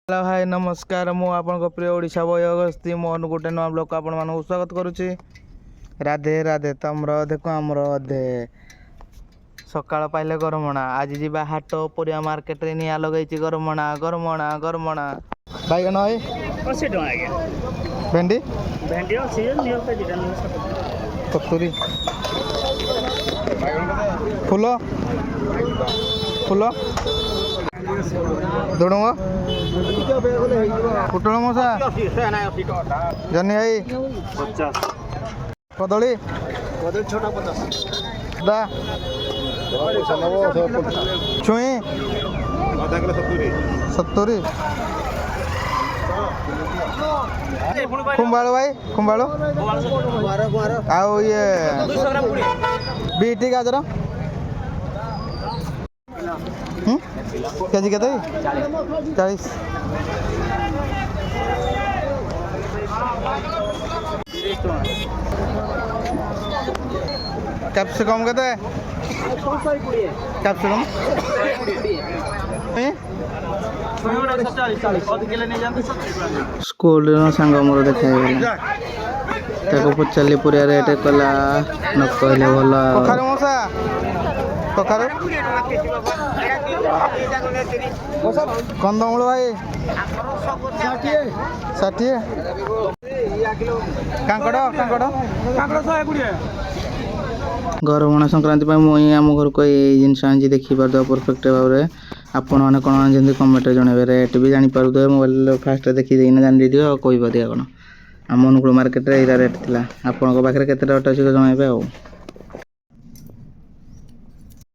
Hello hi नमस्कार मु आपन प्रिय ओडिशा बय अगस्ती मोहन गोटे नुआ ब्लॉग आपण मानक स्वागत करुच्ची। राधे राधे तमर देखो आमर अधे सकाळ पाइले गरमणा आज जीवा हाट परिया मार्केट रे निया लगैची गरमणा गरमणा गरमणा बाइगन है 80 टका आज्ञा भेंडी भेंडी अछि नियो पे दिटा नियो 70 फूल फूल दुडुंग पुटल मशा जनी आई 50 कदली छोटा 50 दा छुई 70 कुंभाळू भाई कुंभाळू आउ ये बीटी गाजर केजी केते 40 कैप्सिकम केते कैप्सिकम स्कूल सांग मोर देखा ताको पचाली पूरा रेट कला न कहले भला कखार मसा कखार कंदमूल भाई 60 कांकड़ कांकड़ कांकड़ 120 गरमणा संक्रांति मुई आम घर को ये जिनस आनी देखिपार परफेक्ट भाव में आपण मैंने कौन आनी कमेंट जनइबे रेट भी जानीपारे मोबाइल फास्ट देखी जानी कहीपर कौन आम अनुकूल मार्केट रेट थी आपण पाखे केते रेट अच्छे जनइबे।